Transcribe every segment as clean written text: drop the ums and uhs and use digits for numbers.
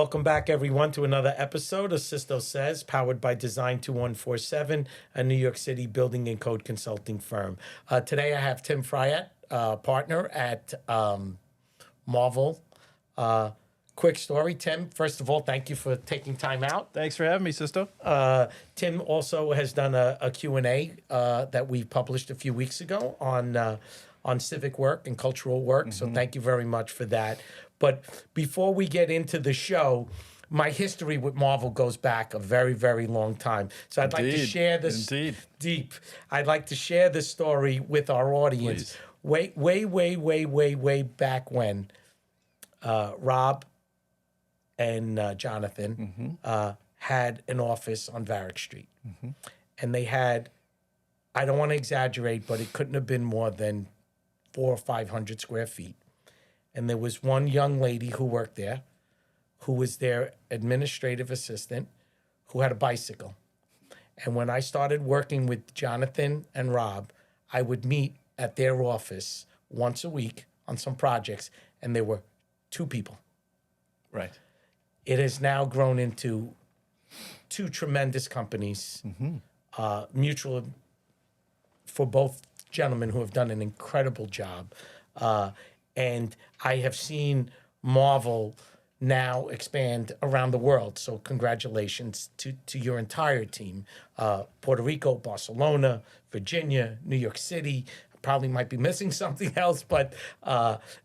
Welcome back, everyone, to another episode of Sisto Says, powered by Design 2147, a New York City building and code consulting firm. Today, I have Tim Fryatt, partner at Marvel. Quick story, Tim. First of all, thank you for taking time out. Thanks for having me, Sisto. Tim also has done a Q&A that we published a few weeks ago on civic work and cultural work. So thank you very much for that. But before we get into the show, my history with Marvel goes back a very, very long time. So I'd like to share this deep. I'd like to share this story with our audience. Please. Way back when Rob and Jonathan had an office on Varick Street. And they had, I don't want to exaggerate, but it couldn't have been more than 400 or 500 square feet. And there was one young lady who worked there, who was their administrative assistant, who had a bicycle. And when I started working with Jonathan and Rob, I would meet at their office once a week on some projects, and there were 2 people. Right. It has now grown into 2 tremendous companies, mutual for both gentlemen who have done an incredible job. And I have seen Marvel now expand around the world. So congratulations to your entire team. Puerto Rico, Barcelona, Virginia, New York City. Probably might be missing something else, but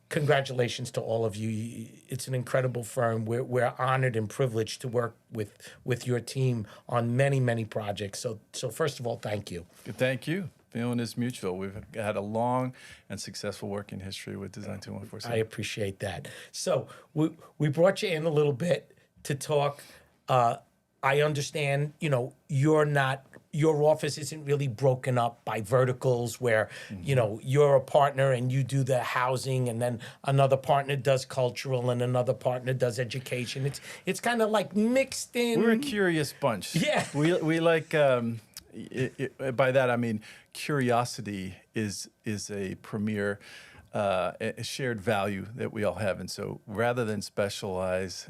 congratulations to all of you. It's an incredible firm. We're honored and privileged to work with your team on many, many projects. So first of all, thank you. Thank you. Feeling is mutual. We've had a long and successful working history with Design 2147. I appreciate that. So we brought you in a little bit to talk. I understand, your office isn't really broken up by verticals where, you're a partner and you do the housing, and then another partner does cultural and another partner does education. It's kind of like mixed in. We're a curious bunch. Yeah. We like, by that I mean curiosity is a premier a shared value that we all have. And so rather than specialize,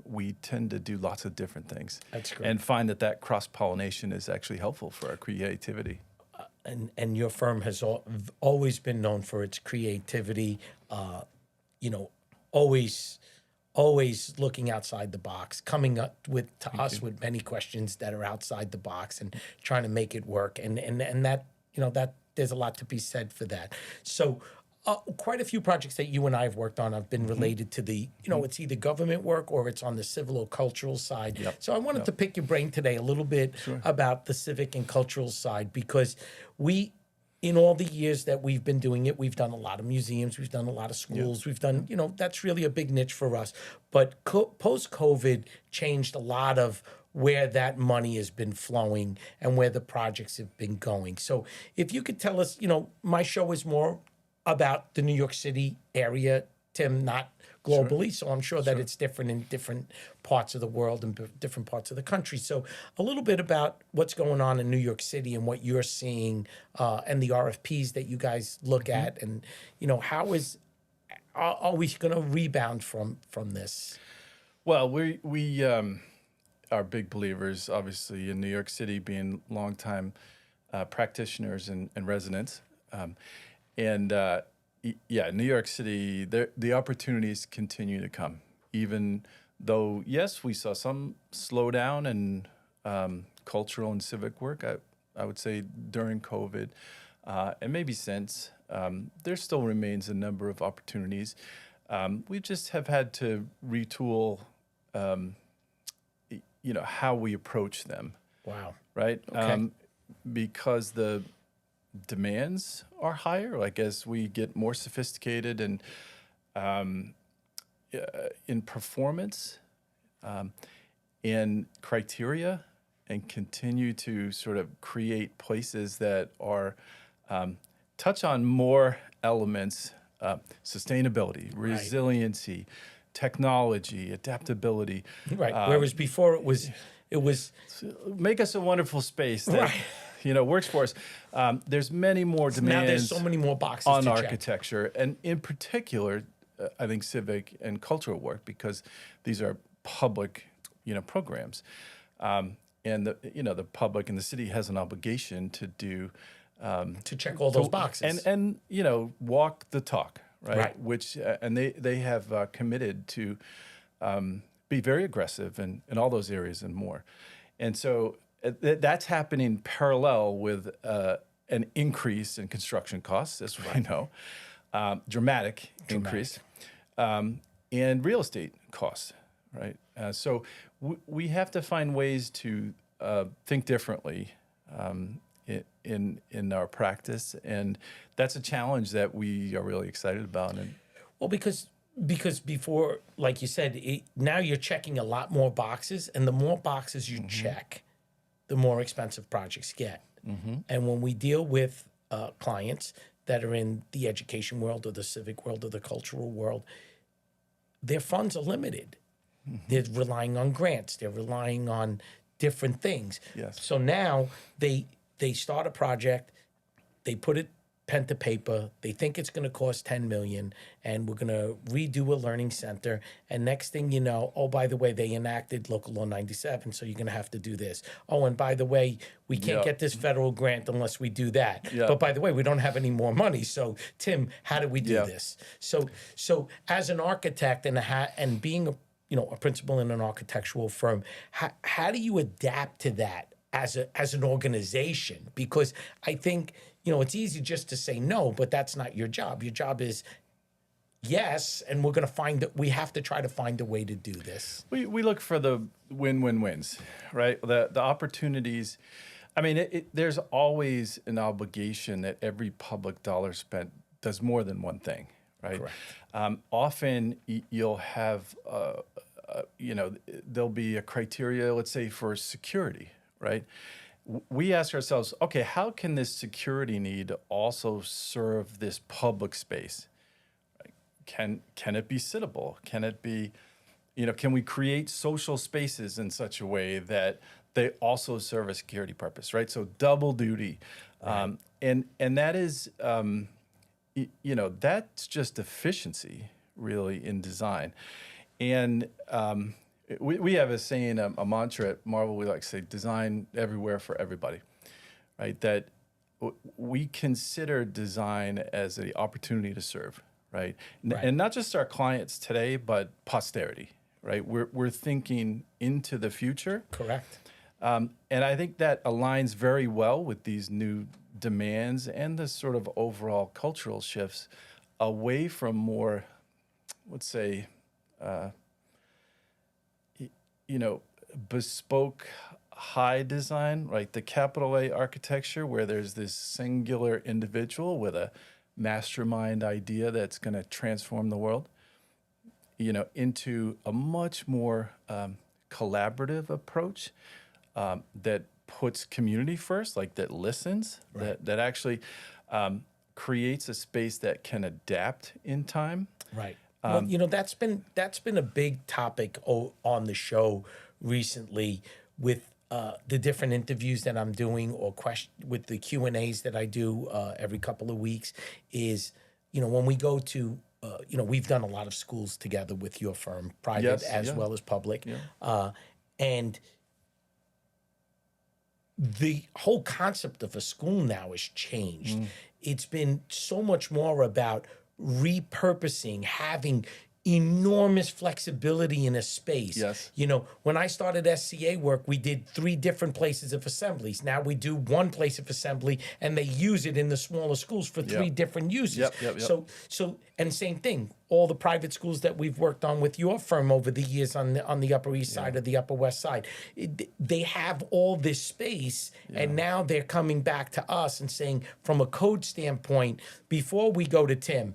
we tend to do lots of different things. That's great. And find that cross-pollination is actually helpful for our creativity. And your firm has always been known for its creativity, always looking outside the box, coming up with with many questions that are outside the box and trying to make it work. And that, that there's a lot to be said for that. So quite a few projects that you and I have worked on have been related to the, it's either government work or it's on the civil or cultural side. Yep. So I wanted to pick your brain today a little bit about the civic and cultural side, because in all the years that we've been doing it, we've done a lot of museums, we've done a lot of schools, we've done, that's really a big niche for us. But post-COVID changed a lot of where that money has been flowing and where the projects have been going. So if you could tell us, my show is more about the New York City area, Tim, not globally. So I'm sure that it's different in different parts of the world and different parts of the country. So a little bit about what's going on in New York City and what you're seeing and the RFPs that you guys look at, and how are we going to rebound from this? Well, we are big believers, obviously, in New York City, being longtime practitioners and residents. New York City, the opportunities continue to come, even though, yes, we saw some slowdown in cultural and civic work, I would say during COVID, and maybe since, there still remains a number of opportunities. We just have had to retool, how we approach them. Wow. Right? Okay. Because the demands are higher, like as we get more sophisticated and in performance and criteria, and continue to sort of create places that are touch on more elements, sustainability, resiliency, technology, adaptability. Right. Whereas before it was make us a wonderful space that works for us. There's many more demands. Now there's so many more boxes on to architecture, and in particular, I think civic and cultural work, because these are public, programs. And the public and the city has an obligation to do to check all those boxes and walk the talk, Right. Which and they have committed to be very aggressive in all those areas and more. And so that's happening parallel with an increase in construction costs, as we know, dramatic increase, and real estate costs, right? So we have to find ways to think differently in our practice, and that's a challenge that we are really excited about. And well, because before, like you said, now you're checking a lot more boxes, and the more boxes you check, the more expensive projects get. And when we deal with clients that are in the education world or the civic world or the cultural world, their funds are limited. They're relying on grants. They're relying on different things. Yes. So now they start a project, they put it pen to paper, they think it's going to cost $10 million, and we're going to redo a learning center. And next thing you know, oh, by the way, they enacted Local Law 97, so you're going to have to do this. Oh, and by the way, we can't get this federal grant unless we do that. But by the way, we don't have any more money. So, Tim, how do we do this? So as an architect and being a principal in an architectural firm, how do you adapt to that as an organization? Because I think, it's easy just to say no, but that's not your job. Your job is yes, and we're going to find that we have to try to find a way to do this. we look for the win-win-wins, right? The opportunities. I mean, there's always an obligation that every public dollar spent does more than one thing, right? Correct. Often you'll have, there'll be a criteria, let's say, for security, right? We ask ourselves, okay, how can this security need also serve this public space? Can it be sittable? Can it be, can we create social spaces in such a way that they also serve a security purpose, right? So double duty. Right. And that is, that's just efficiency, really, in design. And we have a saying, a mantra at Marvel, we like to say, design everywhere for everybody, right? That we consider design as an opportunity to serve, right? And not just our clients today, but posterity, right? We're thinking into the future. Correct. And I think that aligns very well with these new demands and the sort of overall cultural shifts away from more, let's say, bespoke high design, right? The capital A architecture, where there's this singular individual with a mastermind idea that's going to transform the world, into a much more collaborative approach that puts community first, like that listens, that actually creates a space that can adapt in time. Right. Well, that's been a big topic on the show recently with the different interviews that I'm doing or with the Q&As that I do every couple of weeks is, when we go to, we've done a lot of schools together with your firm, private as well as public. Yeah. And the whole concept of a school now has changed. It's been so much more about repurposing, having enormous flexibility in a space. Yes. When I started SCA work, we did 3 different places of assemblies. Now we do 1 place of assembly, and they use it in the smaller schools for 3 different uses. Yep. So, and same thing. All the private schools that we've worked on with your firm over the years on the Upper East Side or the Upper West Side, they have all this space, and now they're coming back to us and saying, from a code standpoint, before we go to Tim,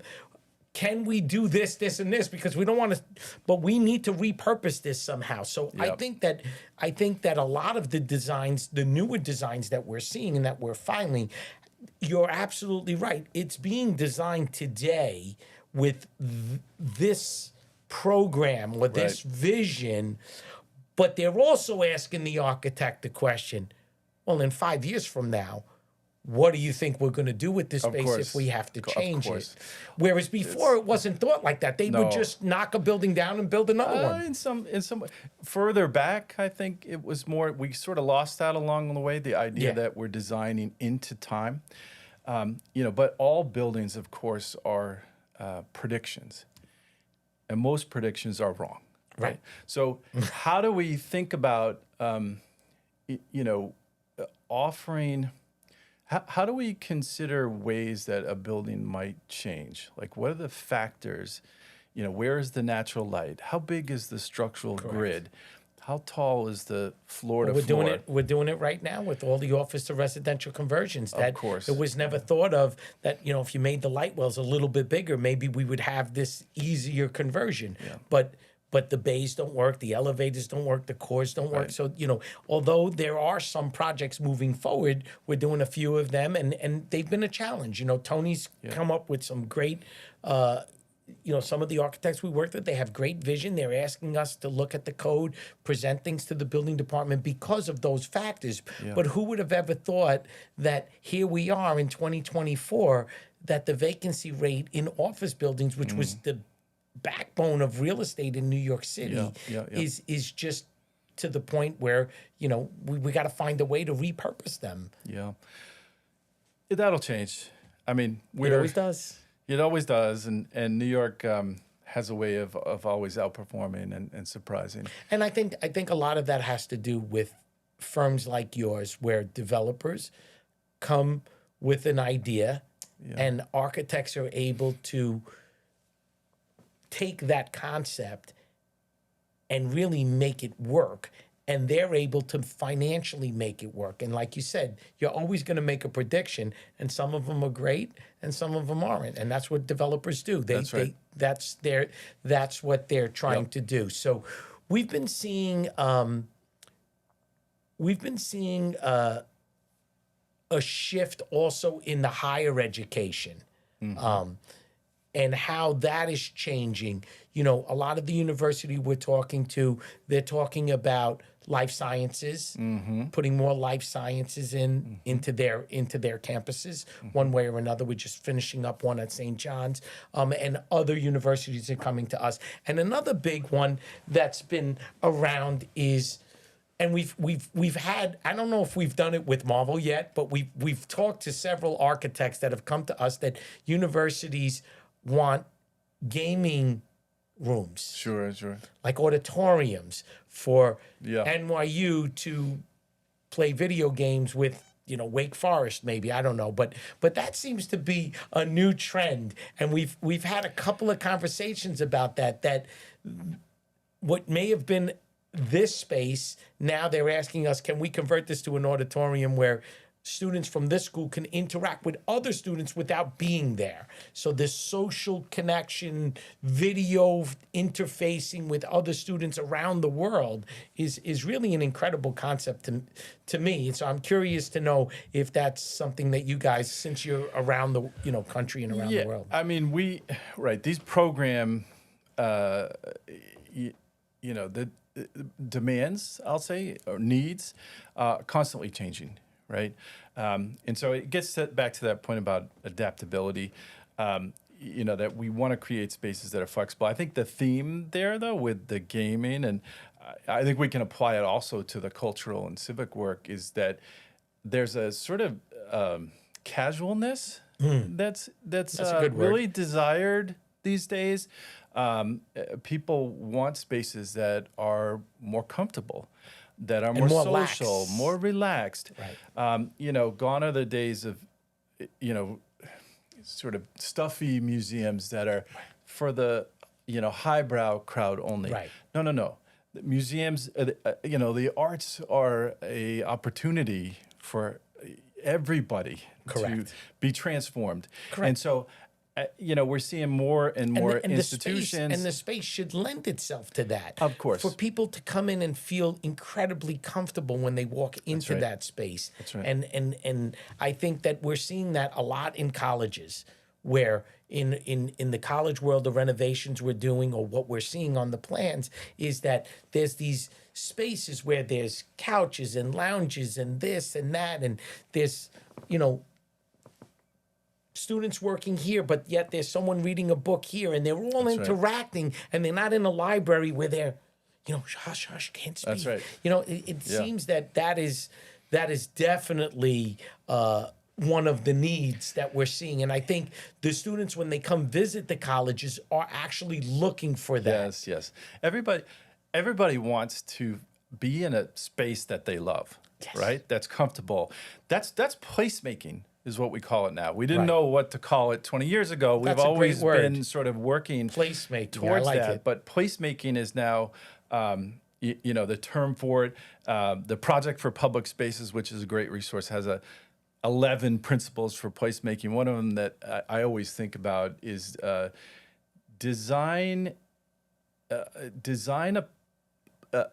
can we do this, this, and this? Because we don't want to, but we need to repurpose this somehow. So I think that a lot of the designs, the newer designs that we're seeing and that we're filing, you're absolutely right. It's being designed today with this program or this vision, but they're also asking the architect the question, well, in 5 years from now, what do you think we're going to do with this Of space course. if we have to Of change it? course. Whereas before it wasn't thought like that. They would No. just knock a building down and build another one. In some further back, I think it was more. We sort of lost that along the way. The idea Yeah. that we're designing into time, But all buildings, of course, are predictions, and most predictions are wrong. Right. So, how do we think about, offering? How do we consider ways that a building might change? Like, what are the factors? Where is the natural light? How big is the structural grid? How tall is the floor to floor? We're doing it right now with all the office to residential conversions. That course. It was never thought of that, if you made the light wells a little bit bigger, maybe we would have this easier conversion. Yeah. But the bays don't work, the elevators don't work, the cores don't work. Right. So, although there are some projects moving forward, we're doing a few of them, and they've been a challenge. Tony's come up with some great, some of the architects we worked with, they have great vision. They're asking us to look at the code, present things to the building department because of those factors. Yeah. But who would have ever thought that here we are in 2024, that the vacancy rate in office buildings, which was the backbone of real estate in New York City, Yeah. is just to the point where, we got to find a way to repurpose them. Yeah. That'll change. I mean, It always does. It always does, and New York has a way of always outperforming and surprising. And I think a lot of that has to do with firms like yours, where developers come with an idea, and architects are able to take that concept and really make it work. And they're able to financially make it work. And like you said, you're always going to make a prediction, and some of them are great, and some of them aren't. And that's what developers do. That's right. That's what they're trying to do. So we've been seeing a shift also in the higher education. And how that is changing. A lot of the university we're talking to, they're talking about life sciences, putting more life sciences into their campuses, one way or another. We're just finishing up one at St. John's, and other universities are coming to us. And another big one that's been around is, and we've had, I don't know if we've done it with Marvel yet, but we've talked to several architects that have come to us that universities want gaming rooms. Sure. Like auditoriums for Yeah. NYU to play video games with, Wake Forest, maybe. I don't know. But that seems to be a new trend. And we've had a couple of conversations about that what may have been this space, now they're asking us, can we convert this to an auditorium where students from this school can interact with other students without being there? So this social connection, video interfacing with other students around the world is really an incredible concept to me. So I'm curious to know if that's something that you guys, since you're around the country and around the world. I mean, these program, the demands, I'll say, or needs, constantly changing. Right. And so it gets back to that point about adaptability, that we want to create spaces that are flexible. I think the theme there, though, with the gaming, and I think we can apply it also to the cultural and civic work, is that there's a sort of casualness that's a good word. really desired these days. People want spaces that are more comfortable, that are more social, lax. more relaxed. Right. Gone are the days of, sort of stuffy museums that are for the, highbrow crowd only. Right. No. The museums, the arts are a opportunity for everybody to be transformed. Correct. And so, we're seeing more and more institutions. The space should lend itself to that. Of course. For people to come in and feel incredibly comfortable when they walk into right. that space. That's right. And I think that we're seeing that a lot in colleges, where in the college world, the renovations we're doing, or what we're seeing on the plans, is that there's these spaces where there's couches and lounges and this and that, and there's, students working here, but yet there's someone reading a book here, and they're all That's right. interacting, and they're not in a library where they're, hush, hush, can't speak. That's right. It seems that is definitely one of the needs that we're seeing, and I think the students, when they come visit the colleges, are actually looking for that. Yes. Everybody wants to be in a space that they love, right? That's comfortable. That's placemaking is what we call it now. We didn't know what to call it 20 years ago. We've always been sort of working placemaking towards I like that. it. But placemaking is now, the term for it. The Project for Public Spaces, which is a great resource, has 11 principles for placemaking. One of them that I always think about is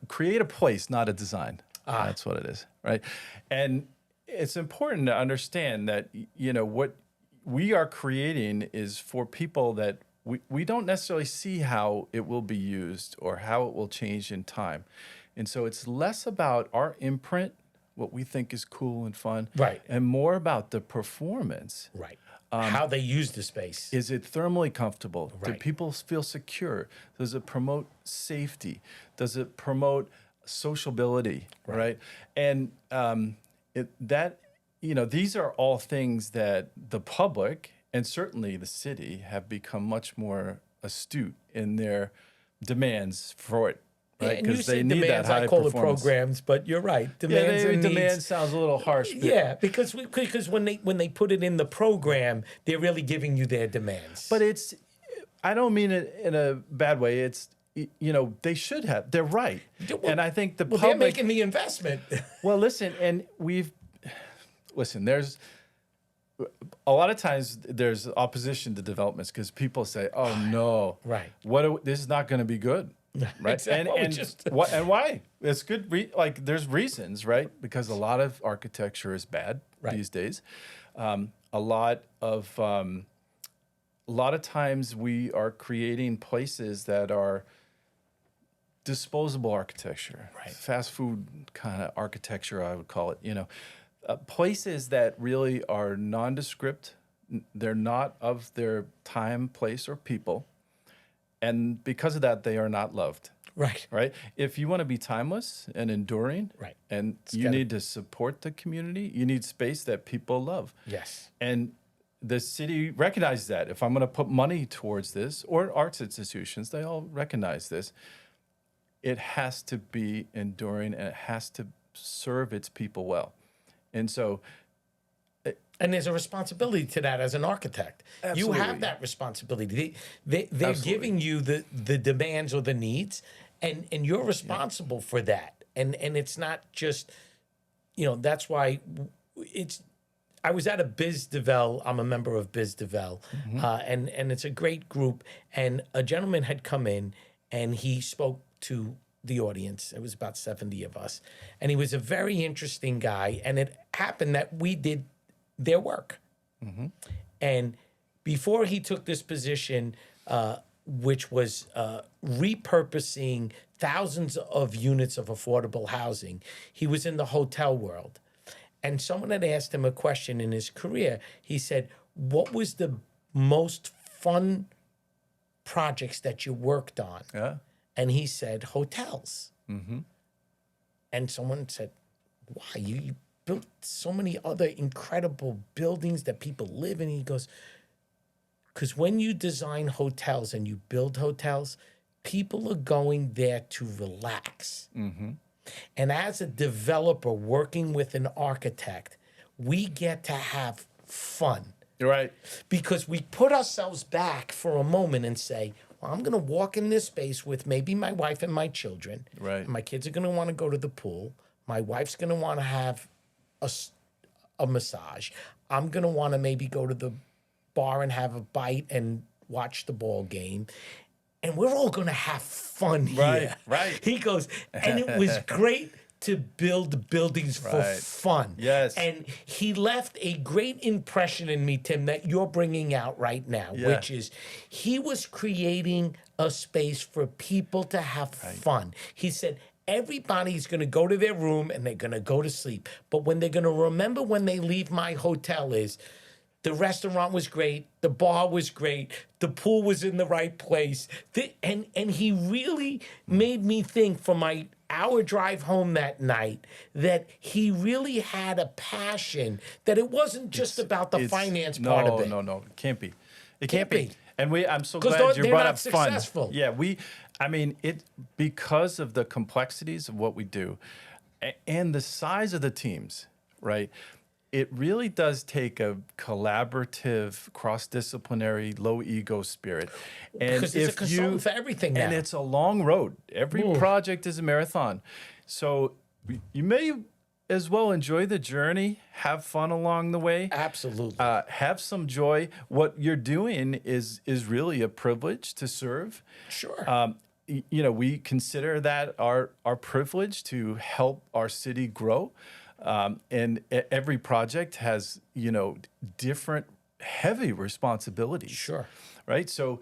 create a place, not a design. That's what it is, right? And it's important to understand that, what we are creating is for people that we don't necessarily see how it will be used or how it will change in time. And so it's less about our imprint, what we think is cool and fun, right, and more about the performance. Right. How they use the space. Is it thermally comfortable? Right. Do people feel secure? Does it promote safety? Does it promote sociability? Right. And these are all things that the public and certainly the city have become much more astute in their demands for it. Right, because they need demands, that high I call performance. it programs, but you're right. Demands and demand needs. sounds a little harsh. But because when they put it in the program, they're really giving you their demands. But I don't mean it in a bad way. It's they should have. They're right, and I think the public. They're making the investment. Well, listen, and there's a lot of times there's opposition to developments because people say, "Oh no, right, this is not going to be good." Right. Exactly. And why? It's good. There's reasons, right? Because a lot of architecture is bad these days. A lot of times we are creating places that are disposable architecture, fast food kind of architecture, I would call it. Places that really are nondescript. They're not of their time, place, or people. And because of that, they are not loved. Right. If you want to be timeless and enduring, and you need to support the community, you need space that people love. Yes. And the city recognizes that. If I'm going to put money towards this, or arts institutions, they all recognize this. It has to be enduring, and it has to serve its people well. And so. And there's a responsibility to that as an architect. Absolutely. You have that responsibility. They're giving you the demands or the needs, and you're responsible for that. And it's not just, that's why I was at a BizDevel. I'm a member of BizDevel, and it's a great group. And a gentleman had come in, and he spoke to the audience. It was about 70 of us. And he was a very interesting guy. And it happened that we did their work. And before he took this position, which was repurposing thousands of units of affordable housing, he was in the hotel world. And someone had asked him a question in his career. He said, what was the most fun projects that you worked on? Yeah. And he said, hotels. And someone said, why? You built so many other incredible buildings that people live in. He goes, because when you design hotels and you build hotels, people are going there to relax. And as a developer working with an architect, we get to have fun. Right. Because we put ourselves back for a moment and say, well, I'm going to walk in this space with maybe my wife and my children. Right. And my kids are going to want to go to the pool. My wife's going to want to have a massage. I'm going to want to maybe go to the bar and have a bite and watch the ball game. And we're all going to have fun here. Right. He goes, and it was great to build buildings for fun. Yes. And he left a great impression in me, Tim, that you're bringing out right now, which is he was creating a space for people to have fun. He said, everybody's going to go to their room and they're going to go to sleep. But when they're going to remember when they leave my hotel is The restaurant was great. The bar was great. The pool was in the right place. And he really made me think for my hour drive home that night that he really had a passion, that it wasn't just about the finance part of it. No, it can't be. It can't be. And I'm so 'Cause glad you they're brought not up fun. successful. Yeah, because of the complexities of what we do and the size of the teams, right? It really does take a collaborative, cross-disciplinary, low-ego spirit. And Because it's a consultant for everything now. And it's a long road. Every project is a marathon. So you may as well enjoy the journey, have fun along the way. Absolutely. Have some joy. What you're doing is really a privilege to serve. Sure. We consider that our privilege to help our city grow. And every project has, different heavy responsibilities. Sure. Right. So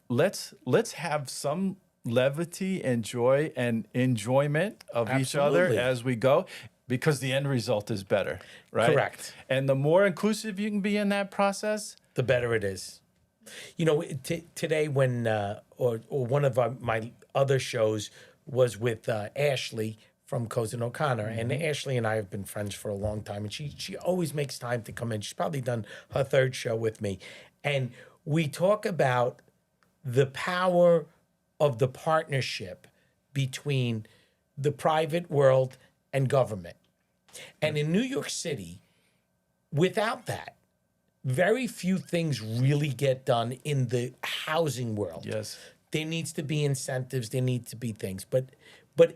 let's have some levity and joy and enjoyment of each other Absolutely. as we go, because the end result is better. Right. Correct. And the more inclusive you can be in that process, The better it is. Today when, or one of my other shows was with Ashley from Cozen O'Connor. And Ashley and I have been friends for a long time. And she always makes time to come in. She's probably done her third show with me. And we talk about the power of the partnership between the private world and government. And in New York City, without that, very few things really get done in the housing world. yes. There needs to be incentives. There need to be things. But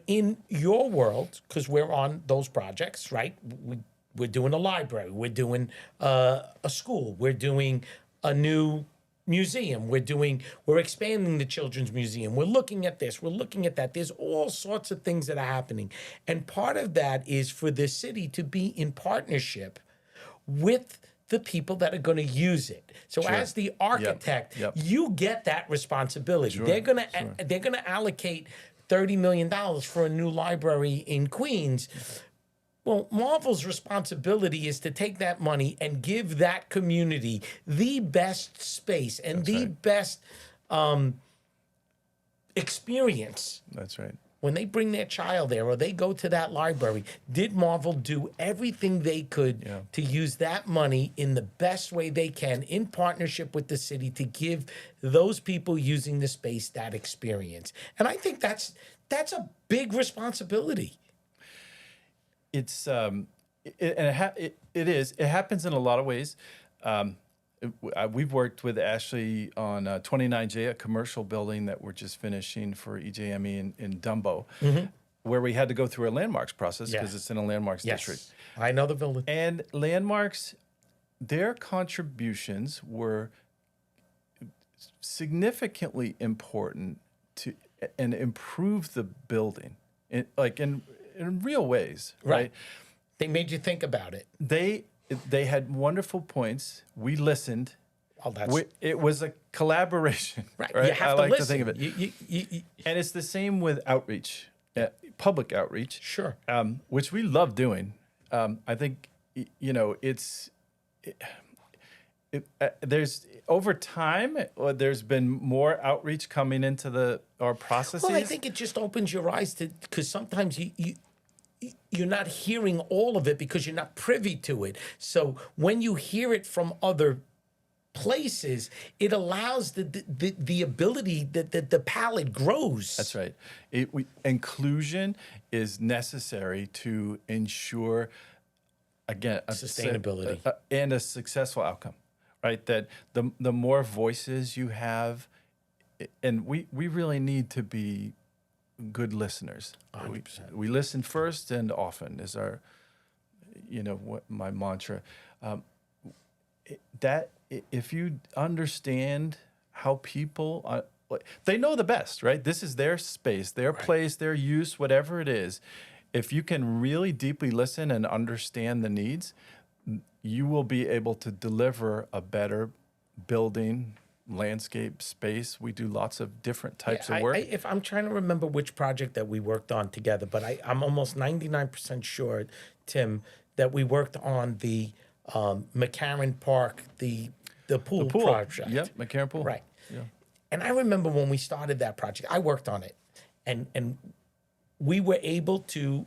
in your world, because we're on those projects, right? We're doing a library. We're doing a school. We're doing a new museum. We're expanding the children's museum. We're looking at this. We're looking at that. There's all sorts of things that are happening. And part of that is for the city to be in partnership with the people that are going to use it. So as the architect, Yep. you get that responsibility. They're going to allocate $30 million for a new library in Queens. Well, Marvel's responsibility is to take that money and give that community the best space and best experience. That's right. When they bring their child there or they go to that library, did Marvel do everything they could to use that money in the best way they can in partnership with the city to give those people using the space that experience? And I think that's a big responsibility. It's it is. It happens in a lot of ways. We've worked with Ashley on 29J, a commercial building that we're just finishing for EJME in Dumbo, where we had to go through a landmarks process because it's in a landmarks district. I know the building. And landmarks, their contributions were significantly important to and improve the building in real ways, right? They made you think about it. They had wonderful points. We listened. Oh, It was a collaboration, right? You have I to like listen. to think of it. And it's the same with outreach, public outreach. Sure. Which we love doing. I think, there's over time, there's been more outreach coming into our processes. Well, I think it just opens your eyes to, because sometimes you're not hearing all of it because you're not privy to it. So when you hear it from other places, it allows the ability that the palette grows. That's right. Inclusion is necessary to ensure, again, Sustainability. And a successful outcome, right? That the more voices you have, and we really need to be good listeners. 100%. We listen first and often is our, what my mantra. That if you understand how people, they know the best, right? This is their space, their place, their use, whatever it is. If you can really deeply listen and understand the needs, you will be able to deliver a better building, landscape, space. We do lots of different types of work. If I'm trying to remember which project that we worked on together, but I'm almost 99% sure, Tim, that we worked on the McCarran Park, the pool, Pool. project. Yep, McCarran Pool. Right. Yeah. And I remember when we started that project, I worked on it, and we were able to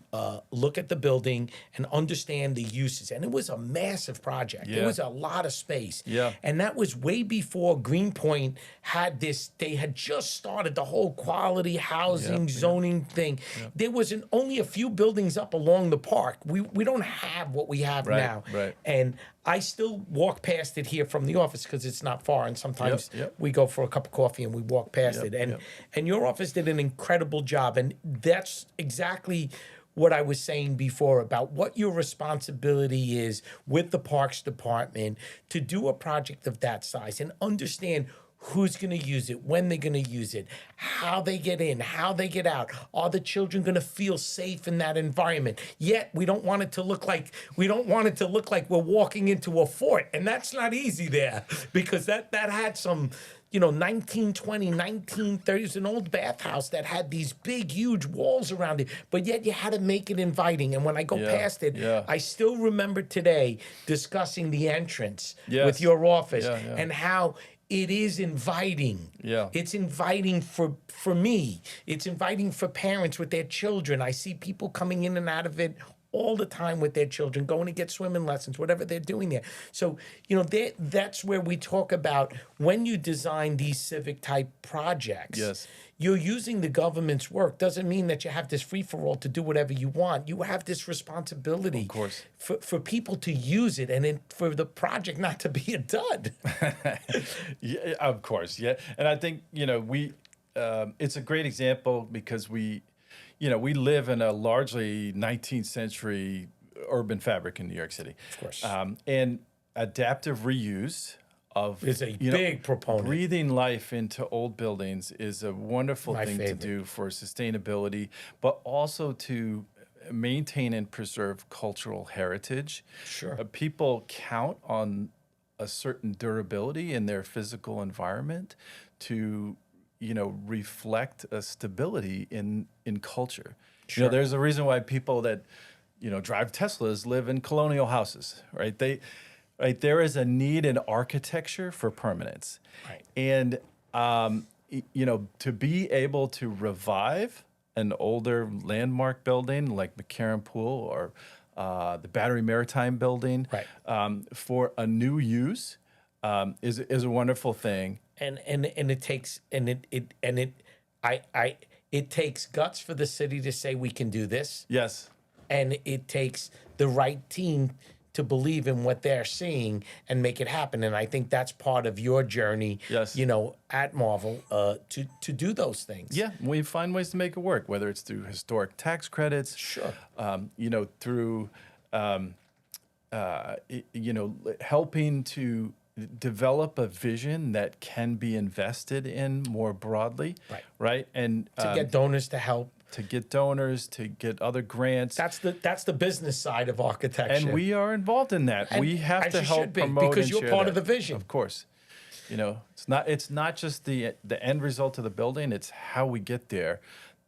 look at the building and understand the uses. And it was a massive project. It Yeah. was a lot of space. Yeah. And that was way before Greenpoint had this. They had just started the whole quality housing zoning thing. There was only a few buildings up along the park. We don't have what we have Right, now. right. And I still walk past it here from the office because it's not far. And sometimes Yep. we go for a cup of coffee and we walk past Yep, it. And yep. and your office did an incredible job. And that's exactly what I was saying before about what your responsibility is with the Parks Department to do a project of that size and understand who's going to use it, when they're going to use it, how they get in, how they get out. Are the children going to feel safe in that environment? Yet we don't want it to look like we're walking into a fort, and that's not easy there because that had some 1920, 1930s, an old bathhouse that had these big, huge walls around it, but yet you had to make it inviting. And when I go past it, I still remember today discussing the entrance with your office and how it is inviting. Yeah. It's inviting for me. It's inviting for parents with their children. I see people coming in and out of it all the time with their children, going to get swimming lessons, whatever they're doing there. So, that's where we talk about when you design these civic type projects. Yes. You're using the government's work. Doesn't mean that you have this free-for-all to do whatever you want. You have this responsibility Of course. for people to use it and for the project not to be a dud. Yeah, of course. Yeah. And I think, we it's a great example because we live in a largely 19th century urban fabric in New York City. Of course. And adaptive reuse of Is a big proponent. Breathing life into old buildings is a wonderful thing to do for sustainability, but also to maintain and preserve cultural heritage. Sure. People count on a certain durability in their physical environment to reflect a stability in culture. Sure. There's a reason why people that drive Teslas live in colonial houses, right? There is a need in architecture for permanence. Right. And to be able to revive an older landmark building like McCarran Pool or the Battery Maritime building for a new use is a wonderful thing. And it takes it takes guts for the city to say we can do this. Yes. And it takes the right team to believe in what they're seeing and make it happen. And I think that's part of your journey, Yes. At Marvel, to do those things. Yeah, we find ways to make it work, whether it's through historic tax credits, Sure. Through helping to develop a vision that can be invested in more broadly, right? And To get donors to help. to get donors, to get other grants. That's the business side of architecture. And we are involved in that. And we have as to you help should be, promote because and you're share part of that. the vision. Of course. It's not just the end result of the building, it's how we get there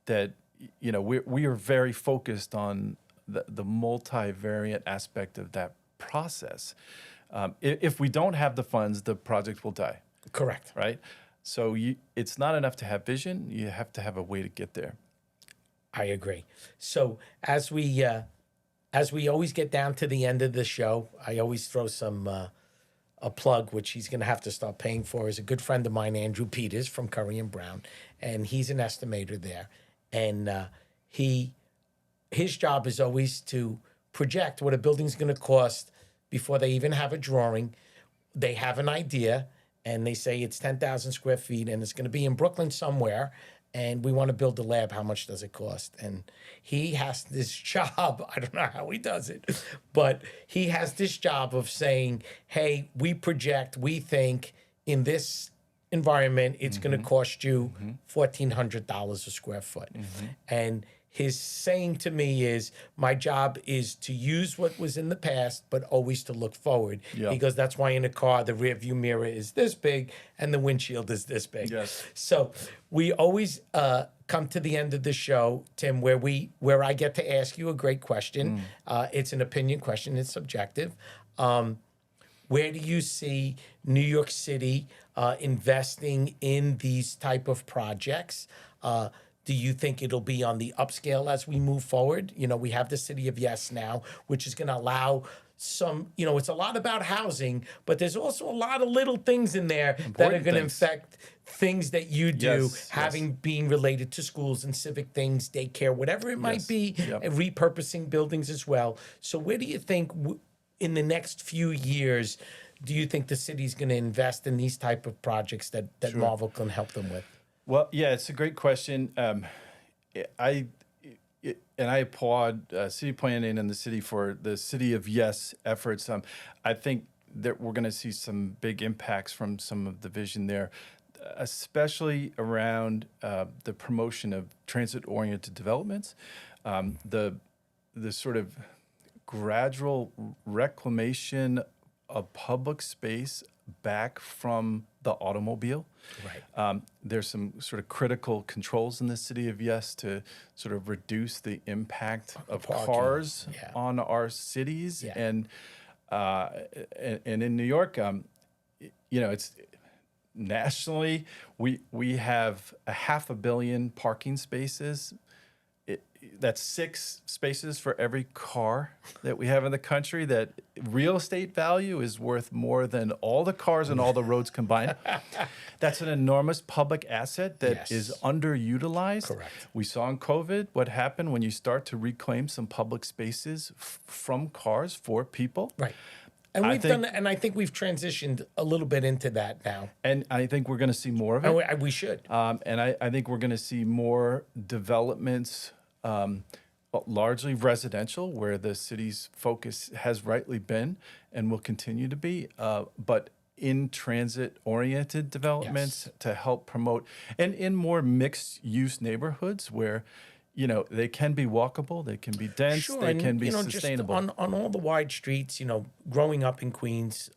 that we are very focused on the multivariate aspect of that process. If we don't have the funds, the project will die. Correct. Right? So it's not enough to have vision, you have to have a way to get there. I agree. So as we always get down to the end of the show, I always throw a plug, which he's going to have to start paying for. Is a good friend of mine, Andrew Peters from Curry and Brown, and he's an estimator there. And his job is always to project what a building's going to cost before they even have a drawing. They have an idea, and they say it's 10,000 square feet, and it's going to be in Brooklyn somewhere. And we want to build a lab. How much does it cost? And he has this job. I don't know how he does it, but he has this job of saying, hey, we project, we think in this environment, it's going to cost you $1,400 a square foot. And his saying to me is, my job is to use what was in the past, but always to look forward. Yeah. Because that's why in a car, the rear view mirror is this big and the windshield is this big. Yes. So we always come to the end of the show, Tim, where I get to ask you a great question. It's an opinion question. It's subjective. Where do you see New York City investing in these type of projects? Do you think it'll be on the upscale as we move forward? You know, we have the City of Yes now, which is going to allow some, you know, it's a lot about housing, but there's also a lot of little things in there that are Important going to things. affect things that you do, Yes, having being related to schools and civic things, daycare, whatever it might Yes, be, yep. and repurposing buildings as well. So where do you think in the next few years, do you think the city's going to invest in these type of projects that Marvel can help them with? Well, yeah, it's a great question. I applaud city planning and the city for the City of Yes efforts. I think that we're going to see some big impacts from some of the vision there, especially around the promotion of transit-oriented developments, the sort of gradual reclamation of public space back from the automobile. Right. There's some sort of critical controls in the City of Yes to sort of reduce the impact of Parking, cars yeah. on our cities. Yeah. And in New York, you know, it's nationally, we have 500 million parking spaces. That's 6 spaces for every car that we have in the country. That real estate value is worth more than all the cars and all the roads combined. That's an enormous public asset that is Yes. underutilized. Correct. We saw in COVID what happened when you start to reclaim some public spaces from cars for people. Right. And I we've think- done, and I think we've transitioned a little bit into that now. And I think we're going to see more of it. And we should. And I think we're going to see more developments, largely residential, where the city's focus has rightly been and will continue to be, but in transit-oriented developments Yes. to help promote, and in more mixed-use neighborhoods where, you know, they can be walkable, they can be dense, Sure, they and can be you know, sustainable. just on all the wide streets. You know, growing up in Queens,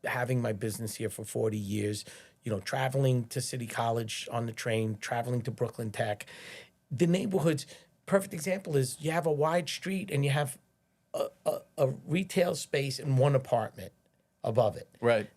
having my business here for 40 years. You know, traveling to City College on the train, traveling to Brooklyn Tech, the neighborhoods. Perfect example is you have a wide street and you have a retail space and one apartment above it. Right.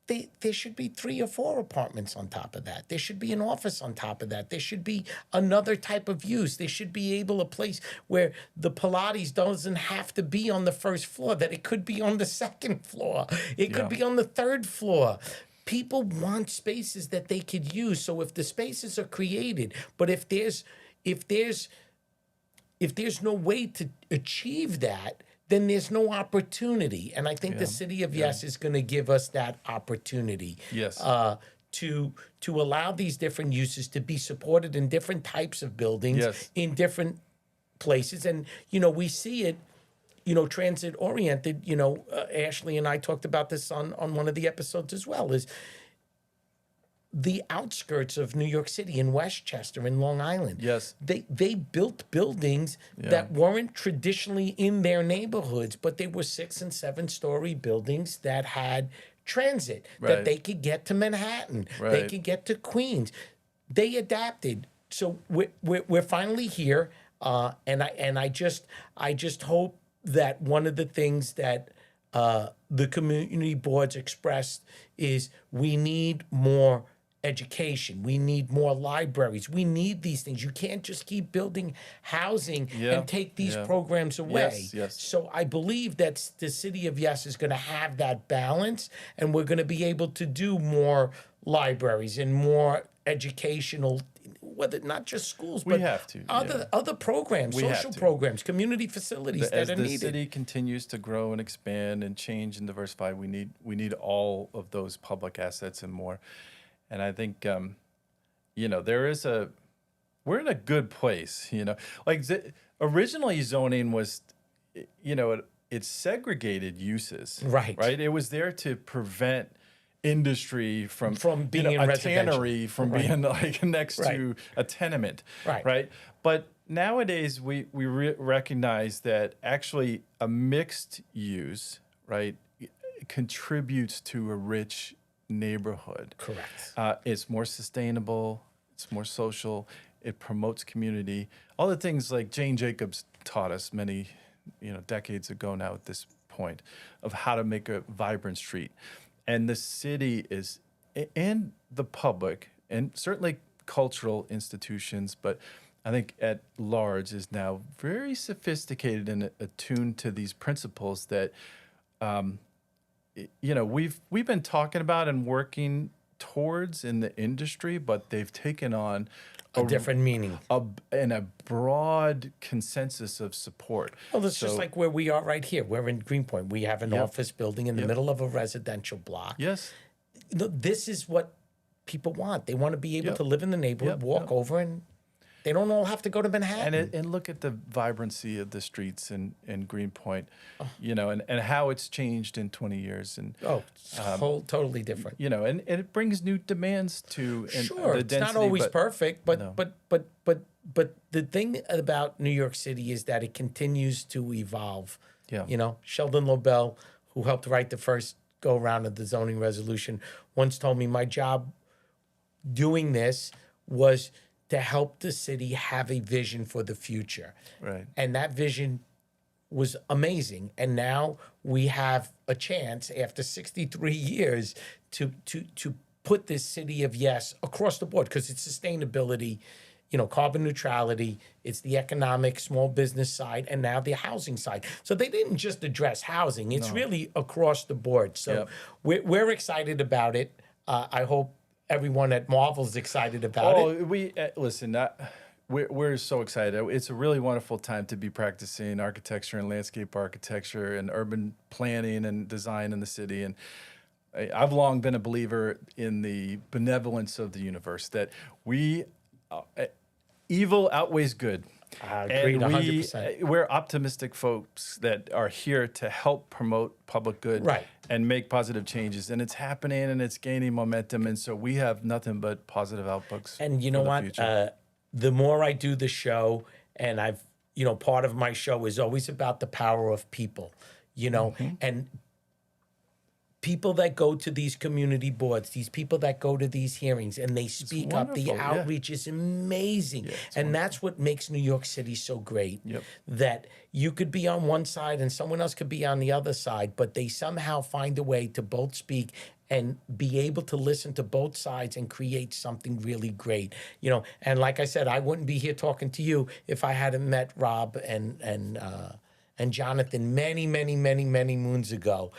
There should be 3 or 4 apartments on top of that. There should be an office on top of that. There should be another type of use. There should be a place where the Pilates doesn't have to be on the first floor, that it could be on the second floor. It could be on the 3rd floor. People want spaces that they could use. So if the spaces are created, but if there's no way to achieve that, then there's no opportunity. And I think the City of Yes is going to give us that opportunity. Yes. To allow these different uses to be supported in different types of buildings, Yes. in different places. And, you know, we see it, you know, transit oriented. You know, Ashley and I talked about this on one of the episodes as well, is the outskirts of New York City, in Westchester, in Long Island. Yes. They built buildings that weren't traditionally in their neighborhoods, but they were 6 and 7 story buildings that had transit, that Right. they could get to Manhattan, they Right. could get to Queens. They adapted. So we're finally here, and I just hope that one of the things that the community boards expressed is we need more education. We need more libraries. We need these things. You can't just keep building housing and take these programs away. Yes, yes. So I believe that the City of Yes is going to have that balance, and we're going to be able to do more libraries and more educational, whether not just schools, but have to, other programs, We have social to. programs, community facilities As that are the needed. city continues to grow and expand and change and diversify, we need all of those public assets and more. And I think, you know, we're in a good place. You know, like originally zoning was, you know, it's segregated uses. Right. Right. It was there to prevent industry from being you know, in a residential. tannery from Right. being like next Right. to a tenement. Right. Right. But nowadays we recognize that actually a mixed use, right, contributes to a rich neighborhood. Correct. It's more sustainable. It's more social. It promotes community. All the things like Jane Jacobs taught us many, you know, decades ago now at this point of how to make a vibrant street. And the city is, and the public, and certainly cultural institutions, but I think at large is now very sophisticated and attuned to these principles that, we've been talking about and working towards in the industry, but they've taken on a different meaning and a broad consensus of support. Well, it's just like where we are right here. We're in Greenpoint. We have an office building in the middle of a residential block. Yes. This is what people want. They want to be able to live in the neighborhood, walk over, and they don't all have to go to Manhattan. And look at the vibrancy of the streets in Greenpoint, and how it's changed in 20 years. And totally different. And it brings new demands to sure, the it's density, not always perfect, but no. but the thing about New York City is that it continues to evolve. Yeah. Sheldon Lobel, who helped write the first go around of the zoning resolution, once told me my job doing this was to help the city have a vision for the future. Right. And that vision was amazing. And now we have a chance after 63 years to put this city of yes across the board, because it's sustainability, carbon neutrality, it's the economic small business side, and now the housing side. So they didn't just address housing. It's really across the board. So we're excited about it. I hope everyone at Marvel's excited about it. We listen. We're so excited. It's a really wonderful time to be practicing architecture and landscape architecture and urban planning and design in the city. And I've long been a believer in the benevolence of the universe, that evil outweighs good. Agreed, 100%. We're optimistic folks that are here to help promote public good and make positive changes. And it's happening and it's gaining momentum. And so we have nothing but positive outlooks. And you know what? The more I do the show, and part of my show is always about the power of people, and people that go to these community boards, these people that go to these hearings and they speak up, the outreach is amazing. And that's what makes New York City so great, that you could be on one side and someone else could be on the other side, but they somehow find a way to both speak and be able to listen to both sides and create something really great. And like I said, I wouldn't be here talking to you if I hadn't met Rob and Jonathan many, many, many, many moons ago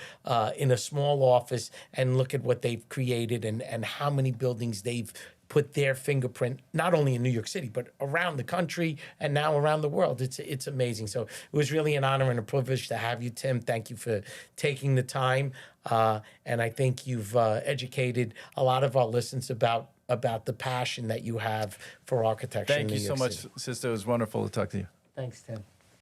in a small office, and look at what they've created and how many buildings they've put their fingerprint, not only in New York City, but around the country and now around the world. It's amazing. So it was really an honor and a privilege to have you, Tim. Thank you for taking the time. And I think you've educated a lot of our listeners about the passion that you have for architecture in New York City. Thank you so much, Sisto. It was wonderful to talk to you. Thanks, Tim.